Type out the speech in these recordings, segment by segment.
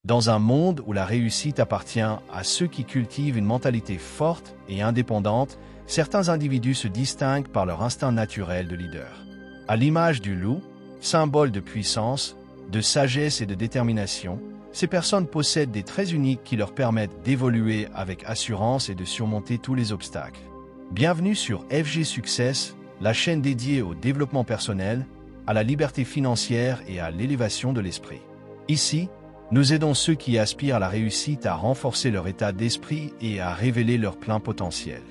Dans un monde où la réussite appartient à ceux qui cultivent une mentalité forte et indépendante, certains individus se distinguent par leur instinct naturel de leader. À l'image du loup, symbole de puissance, de sagesse et de détermination, ces personnes possèdent des traits uniques qui leur permettent d'évoluer avec assurance et de surmonter tous les obstacles. Bienvenue sur FG Success, la chaîne dédiée au développement personnel, à la liberté financière et à l'élévation de l'esprit. Ici, nous aidons ceux qui aspirent à la réussite à renforcer leur état d'esprit et à révéler leur plein potentiel.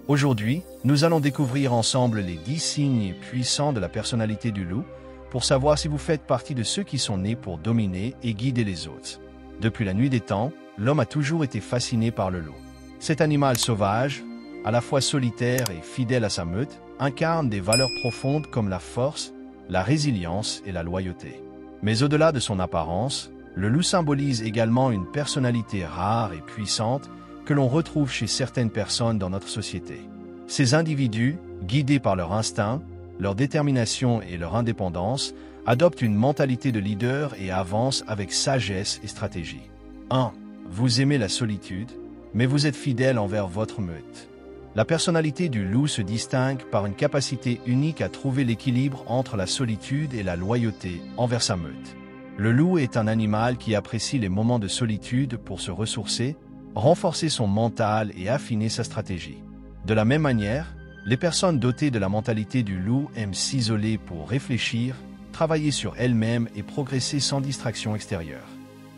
Aujourd'hui, nous allons découvrir ensemble les 10 signes puissants de la personnalité du loup pour savoir si vous faites partie de ceux qui sont nés pour dominer et guider les autres. Depuis la nuit des temps, l'homme a toujours été fasciné par le loup. Cet animal sauvage, à la fois solitaire et fidèle à sa meute, incarne des valeurs profondes comme la force, la résilience et la loyauté. Mais au-delà de son apparence, le loup symbolise également une personnalité rare et puissante que l'on retrouve chez certaines personnes dans notre société. Ces individus, guidés par leur instinct, leur détermination et leur indépendance, adoptent une mentalité de leader et avancent avec sagesse et stratégie. 1. Vous aimez la solitude, mais vous êtes fidèle envers votre meute. La personnalité du loup se distingue par une capacité unique à trouver l'équilibre entre la solitude et la loyauté envers sa meute. Le loup est un animal qui apprécie les moments de solitude pour se ressourcer, renforcer son mental et affiner sa stratégie. De la même manière, les personnes dotées de la mentalité du loup aiment s'isoler pour réfléchir, travailler sur elles-mêmes et progresser sans distraction extérieure.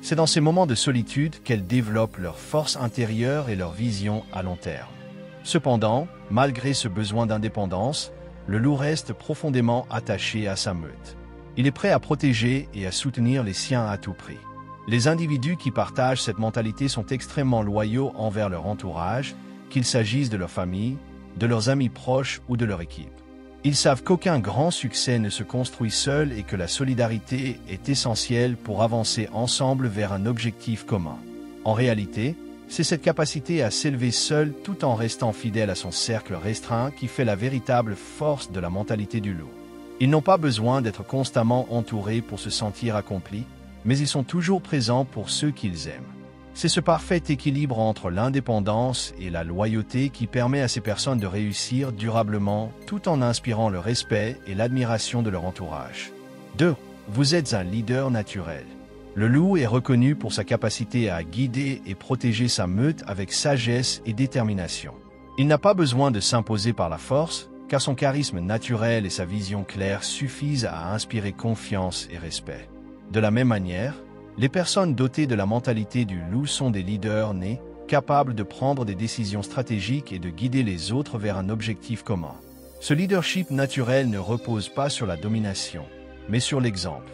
C'est dans ces moments de solitude qu'elles développent leur force intérieure et leur vision à long terme. Cependant, malgré ce besoin d'indépendance, le loup reste profondément attaché à sa meute. Il est prêt à protéger et à soutenir les siens à tout prix. Les individus qui partagent cette mentalité sont extrêmement loyaux envers leur entourage, qu'il s'agisse de leur famille, de leurs amis proches ou de leur équipe. Ils savent qu'aucun grand succès ne se construit seul et que la solidarité est essentielle pour avancer ensemble vers un objectif commun. En réalité, c'est cette capacité à s'élever seul tout en restant fidèle à son cercle restreint qui fait la véritable force de la mentalité du loup. Ils n'ont pas besoin d'être constamment entourés pour se sentir accomplis, mais ils sont toujours présents pour ceux qu'ils aiment. C'est ce parfait équilibre entre l'indépendance et la loyauté qui permet à ces personnes de réussir durablement tout en inspirant le respect et l'admiration de leur entourage. 2. Vous êtes un leader naturel. Le loup est reconnu pour sa capacité à guider et protéger sa meute avec sagesse et détermination. Il n'a pas besoin de s'imposer par la force, car son charisme naturel et sa vision claire suffisent à inspirer confiance et respect. De la même manière, les personnes dotées de la mentalité du loup sont des leaders nés, capables de prendre des décisions stratégiques et de guider les autres vers un objectif commun. Ce leadership naturel ne repose pas sur la domination, mais sur l'exemple.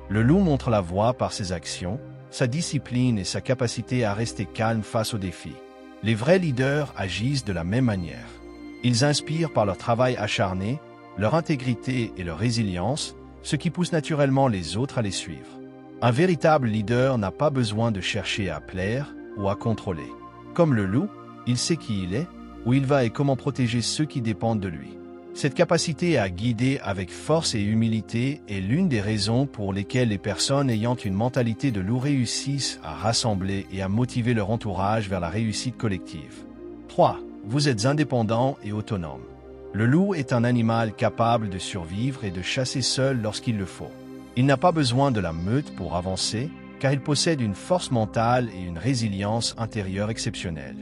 Le loup montre la voie par ses actions, sa discipline et sa capacité à rester calme face aux défis. Les vrais leaders agissent de la même manière. Ils inspirent par leur travail acharné, leur intégrité et leur résilience, ce qui pousse naturellement les autres à les suivre. Un véritable leader n'a pas besoin de chercher à plaire ou à contrôler. Comme le loup, il sait qui il est, où il va et comment protéger ceux qui dépendent de lui. Cette capacité à guider avec force et humilité est l'une des raisons pour lesquelles les personnes ayant une mentalité de loup réussissent à rassembler et à motiver leur entourage vers la réussite collective. 3. Vous êtes indépendant et autonome. Le loup est un animal capable de survivre et de chasser seul lorsqu'il le faut. Il n'a pas besoin de la meute pour avancer, car il possède une force mentale et une résilience intérieure exceptionnelle.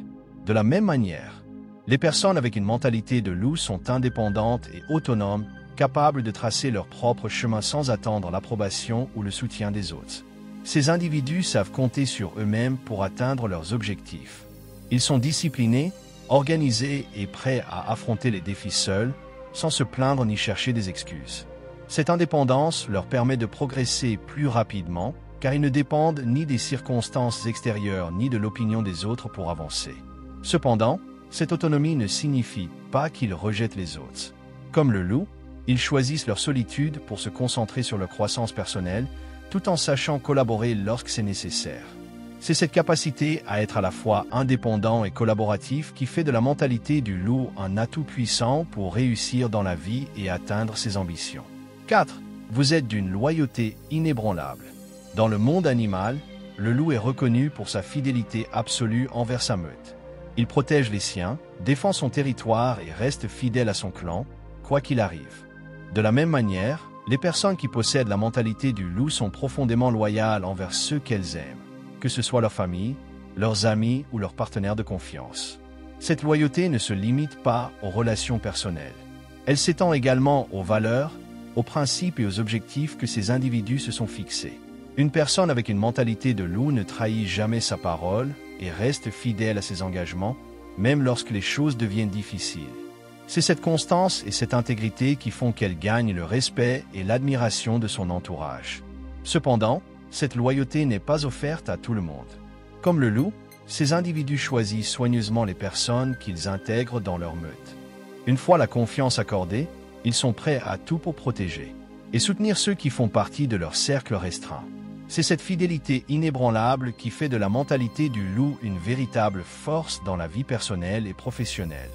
De la même manière, les personnes avec une mentalité de loup sont indépendantes et autonomes, capables de tracer leur propre chemin sans attendre l'approbation ou le soutien des autres. Ces individus savent compter sur eux-mêmes pour atteindre leurs objectifs. Ils sont disciplinés, organisés et prêts à affronter les défis seuls, sans se plaindre ni chercher des excuses. Cette indépendance leur permet de progresser plus rapidement, car ils ne dépendent ni des circonstances extérieures ni de l'opinion des autres pour avancer. Cependant, cette autonomie ne signifie pas qu'ils rejettent les autres. Comme le loup, ils choisissent leur solitude pour se concentrer sur leur croissance personnelle, tout en sachant collaborer lorsque c'est nécessaire. C'est cette capacité à être à la fois indépendant et collaboratif qui fait de la mentalité du loup un atout puissant pour réussir dans la vie et atteindre ses ambitions. 4. Vous êtes d'une loyauté inébranlable. Dans le monde animal, le loup est reconnu pour sa fidélité absolue envers sa meute. Il protège les siens, défend son territoire et reste fidèle à son clan, quoi qu'il arrive. De la même manière, les personnes qui possèdent la mentalité du loup sont profondément loyales envers ceux qu'elles aiment, que ce soit leur famille, leurs amis ou leurs partenaires de confiance. Cette loyauté ne se limite pas aux relations personnelles. Elle s'étend également aux valeurs, aux principes et aux objectifs que ces individus se sont fixés. Une personne avec une mentalité de loup ne trahit jamais sa parole et reste fidèle à ses engagements, même lorsque les choses deviennent difficiles. C'est cette constance et cette intégrité qui font qu'elle gagne le respect et l'admiration de son entourage. Cependant, cette loyauté n'est pas offerte à tout le monde. Comme le loup, ces individus choisissent soigneusement les personnes qu'ils intègrent dans leur meute. Une fois la confiance accordée, ils sont prêts à tout pour protéger et soutenir ceux qui font partie de leur cercle restreint. C'est cette fidélité inébranlable qui fait de la mentalité du loup une véritable force dans la vie personnelle et professionnelle.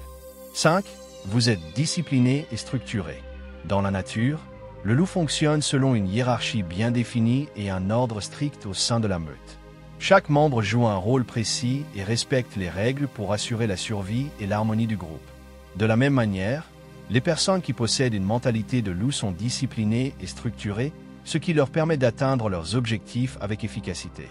5. Vous êtes discipliné et structuré. Dans la nature, le loup fonctionne selon une hiérarchie bien définie et un ordre strict au sein de la meute. Chaque membre joue un rôle précis et respecte les règles pour assurer la survie et l'harmonie du groupe. De la même manière, les personnes qui possèdent une mentalité de loup sont disciplinées et structurées, ce qui leur permet d'atteindre leurs objectifs avec efficacité.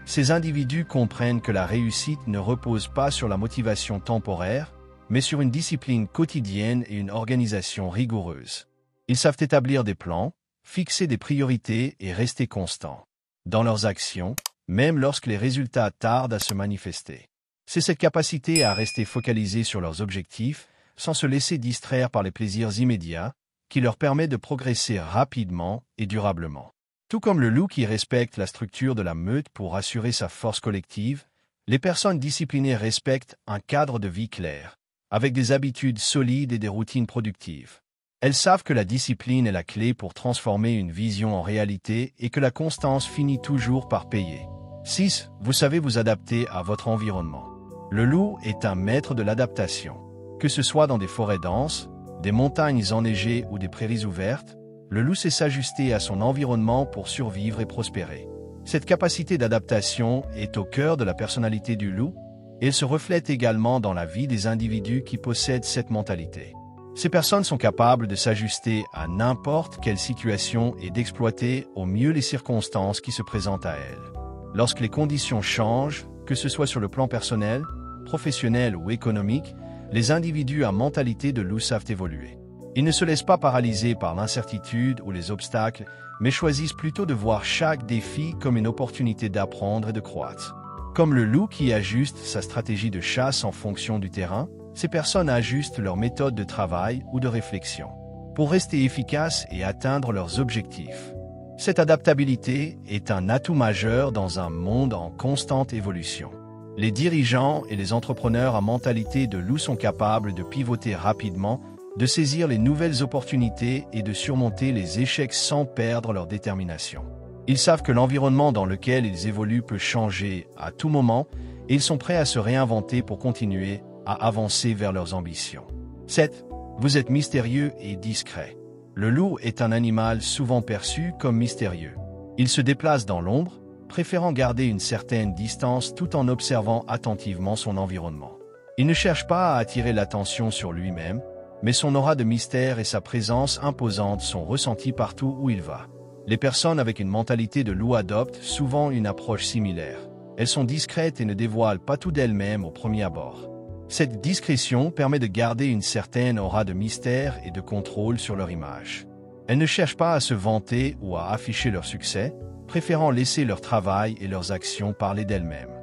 Ces individus comprennent que la réussite ne repose pas sur la motivation temporaire, mais sur une discipline quotidienne et une organisation rigoureuse. Ils savent établir des plans, fixer des priorités et rester constants dans leurs actions, même lorsque les résultats tardent à se manifester. C'est cette capacité à rester focalisés sur leurs objectifs, sans se laisser distraire par les plaisirs immédiats, qui leur permet de progresser rapidement et durablement. Tout comme le loup qui respecte la structure de la meute pour assurer sa force collective, les personnes disciplinées respectent un cadre de vie clair, avec des habitudes solides et des routines productives. Elles savent que la discipline est la clé pour transformer une vision en réalité et que la constance finit toujours par payer. 6. Vous savez vous adapter à votre environnement. Le loup est un maître de l'adaptation. Que ce soit dans des forêts denses, des montagnes enneigées ou des prairies ouvertes, le loup sait s'ajuster à son environnement pour survivre et prospérer. Cette capacité d'adaptation est au cœur de la personnalité du loup et elle se reflète également dans la vie des individus qui possèdent cette mentalité. Ces personnes sont capables de s'ajuster à n'importe quelle situation et d'exploiter au mieux les circonstances qui se présentent à elles. Lorsque les conditions changent, que ce soit sur le plan personnel, professionnel ou économique, les individus à mentalité de loup savent évoluer. Ils ne se laissent pas paralyser par l'incertitude ou les obstacles, mais choisissent plutôt de voir chaque défi comme une opportunité d'apprendre et de croître. Comme le loup qui ajuste sa stratégie de chasse en fonction du terrain, ces personnes ajustent leur méthode de travail ou de réflexion pour rester efficaces et atteindre leurs objectifs. Cette adaptabilité est un atout majeur dans un monde en constante évolution. Les dirigeants et les entrepreneurs à mentalité de loup sont capables de pivoter rapidement, de saisir les nouvelles opportunités et de surmonter les échecs sans perdre leur détermination. Ils savent que l'environnement dans lequel ils évoluent peut changer à tout moment et ils sont prêts à se réinventer pour continuer à avancer vers leurs ambitions. 7. Vous êtes mystérieux et discret. Le loup est un animal souvent perçu comme mystérieux. Il se déplace dans l'ombre, préférant garder une certaine distance tout en observant attentivement son environnement. Il ne cherche pas à attirer l'attention sur lui-même, mais son aura de mystère et sa présence imposante sont ressentis partout où il va. Les personnes avec une mentalité de loup adoptent souvent une approche similaire. Elles sont discrètes et ne dévoilent pas tout d'elles-mêmes au premier abord. Cette discrétion permet de garder une certaine aura de mystère et de contrôle sur leur image. Elles ne cherchent pas à se vanter ou à afficher leur succès, préférant laisser leur travail et leurs actions parler d'elles-mêmes.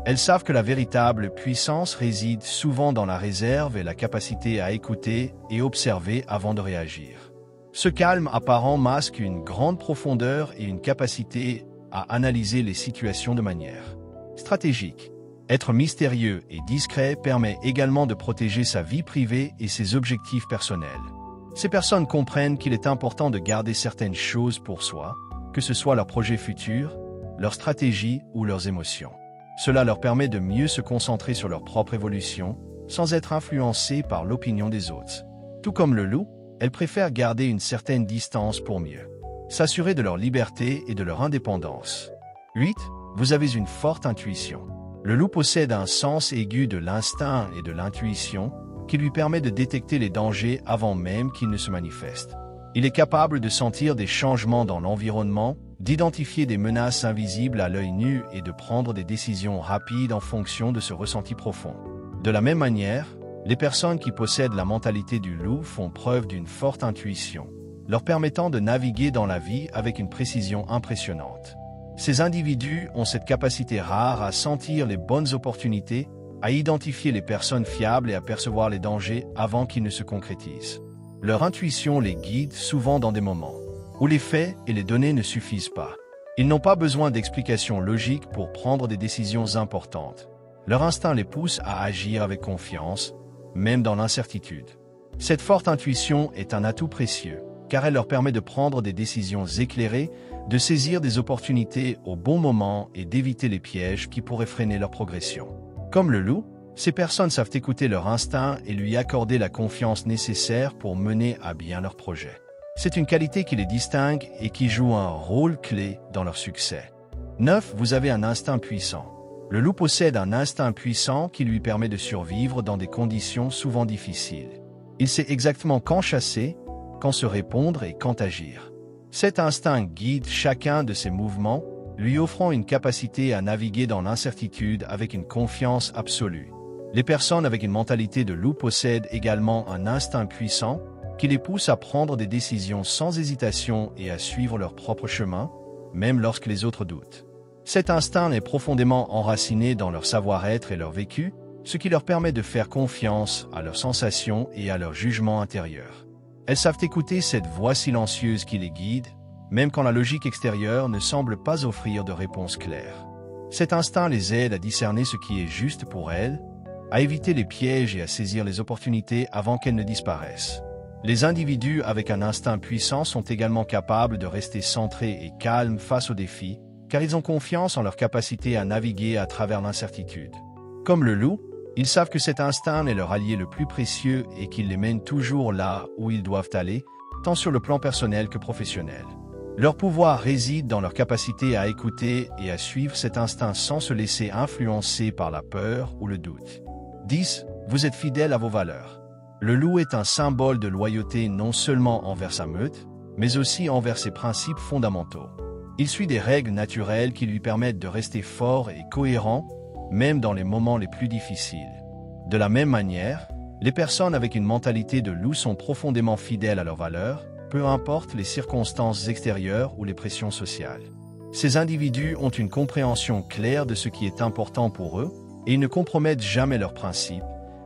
Elles savent que la véritable puissance réside souvent dans la réserve et la capacité à écouter et observer avant de réagir. Ce calme apparent masque une grande profondeur et une capacité à analyser les situations de manière stratégique. Être mystérieux et discret permet également de protéger sa vie privée et ses objectifs personnels. Ces personnes comprennent qu'il est important de garder certaines choses pour soi, que ce soit leurs projets futurs, leurs stratégies ou leurs émotions. Cela leur permet de mieux se concentrer sur leur propre évolution, sans être influencés par l'opinion des autres. Tout comme le loup, elles préfèrent garder une certaine distance pour mieux s'assurer de leur liberté et de leur indépendance. 8. vous avez une forte intuition. Le loup possède un sens aigu de l'instinct et de l'intuition qui lui permet de détecter les dangers avant même qu'ils ne se manifestent. Il est capable de sentir des changements dans l'environnement, d'identifier des menaces invisibles à l'œil nu et de prendre des décisions rapides en fonction de ce ressenti profond. De la même manière, les personnes qui possèdent la mentalité du loup font preuve d'une forte intuition, leur permettant de naviguer dans la vie avec une précision impressionnante. Ces individus ont cette capacité rare à sentir les bonnes opportunités, à identifier les personnes fiables et à percevoir les dangers avant qu'ils ne se concrétisent. Leur intuition les guide souvent dans des moments où les faits et les données ne suffisent pas. Ils n'ont pas besoin d'explications logiques pour prendre des décisions importantes. Leur instinct les pousse à agir avec confiance, même dans l'incertitude. Cette forte intuition est un atout précieux, car elle leur permet de prendre des décisions éclairées, de saisir des opportunités au bon moment et d'éviter les pièges qui pourraient freiner leur progression. Comme le loup, ces personnes savent écouter leur instinct et lui accorder la confiance nécessaire pour mener à bien leur projet. C'est une qualité qui les distingue et qui joue un rôle clé dans leur succès. 9. Vous avez un instinct puissant. Le loup possède un instinct puissant qui lui permet de survivre dans des conditions souvent difficiles. Il sait exactement quand chasser, quand se répondre et quand agir. Cet instinct guide chacun de ses mouvements, lui offrant une capacité à naviguer dans l'incertitude avec une confiance absolue. Les personnes avec une mentalité de loup possèdent également un instinct puissant qui les pousse à prendre des décisions sans hésitation et à suivre leur propre chemin, même lorsque les autres doutent. Cet instinct est profondément enraciné dans leur savoir-être et leur vécu, ce qui leur permet de faire confiance à leurs sensations et à leur jugement intérieur. Elles savent écouter cette voix silencieuse qui les guide, même quand la logique extérieure ne semble pas offrir de réponse claire. Cet instinct les aide à discerner ce qui est juste pour elles, à éviter les pièges et à saisir les opportunités avant qu'elles ne disparaissent. Les individus avec un instinct puissant sont également capables de rester centrés et calmes face aux défis, car ils ont confiance en leur capacité à naviguer à travers l'incertitude. Comme le loup, ils savent que cet instinct est leur allié le plus précieux et qu'il les mène toujours là où ils doivent aller, tant sur le plan personnel que professionnel. Leur pouvoir réside dans leur capacité à écouter et à suivre cet instinct sans se laisser influencer par la peur ou le doute. 10. Vous êtes fidèle à vos valeurs. Le loup est un symbole de loyauté non seulement envers sa meute, mais aussi envers ses principes fondamentaux. Il suit des règles naturelles qui lui permettent de rester fort et cohérent, même dans les moments les plus difficiles. De la même manière, les personnes avec une mentalité de loup sont profondément fidèles à leurs valeurs, peu importe les circonstances extérieures ou les pressions sociales. Ces individus ont une compréhension claire de ce qui est important pour eux et ils ne compromettent jamais leurs principes,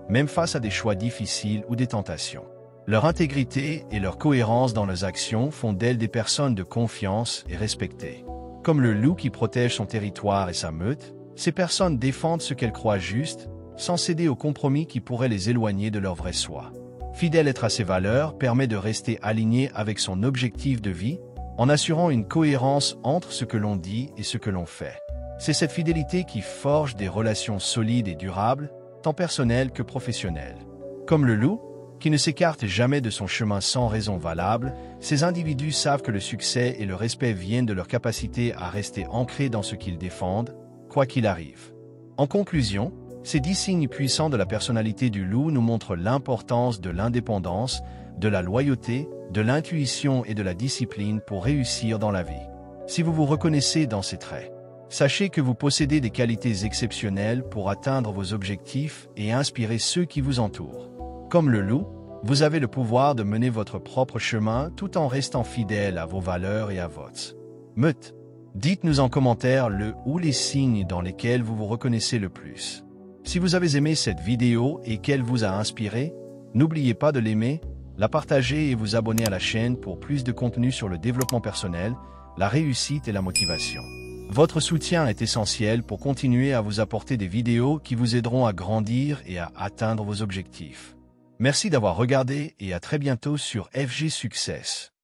même face à des choix difficiles ou des tentations. Leur intégrité et leur cohérence dans leurs actions font d'elles des personnes de confiance et respectées. Comme le loup qui protège son territoire et sa meute, ces personnes défendent ce qu'elles croient juste, sans céder aux compromis qui pourraient les éloigner de leur vrai soi. Fidèle être à ses valeurs permet de rester aligné avec son objectif de vie, en assurant une cohérence entre ce que l'on dit et ce que l'on fait. C'est cette fidélité qui forge des relations solides et durables, tant personnelles que professionnelles. Comme le loup, qui ne s'écarte jamais de son chemin sans raison valable, ces individus savent que le succès et le respect viennent de leur capacité à rester ancrés dans ce qu'ils défendent, quoi qu'il arrive. En conclusion, ces 10 signes puissants de la personnalité du loup nous montrent l'importance de l'indépendance, de la loyauté, de l'intuition et de la discipline pour réussir dans la vie. Si vous vous reconnaissez dans ces traits, sachez que vous possédez des qualités exceptionnelles pour atteindre vos objectifs et inspirer ceux qui vous entourent. Comme le loup, vous avez le pouvoir de mener votre propre chemin tout en restant fidèle à vos valeurs et à votre meute. Dites-nous en commentaire le ou les signes dans lesquels vous vous reconnaissez le plus. Si vous avez aimé cette vidéo et qu'elle vous a inspiré, n'oubliez pas de l'aimer, la partager et vous abonner à la chaîne pour plus de contenu sur le développement personnel, la réussite et la motivation. Votre soutien est essentiel pour continuer à vous apporter des vidéos qui vous aideront à grandir et à atteindre vos objectifs. Merci d'avoir regardé et à très bientôt sur FG Success.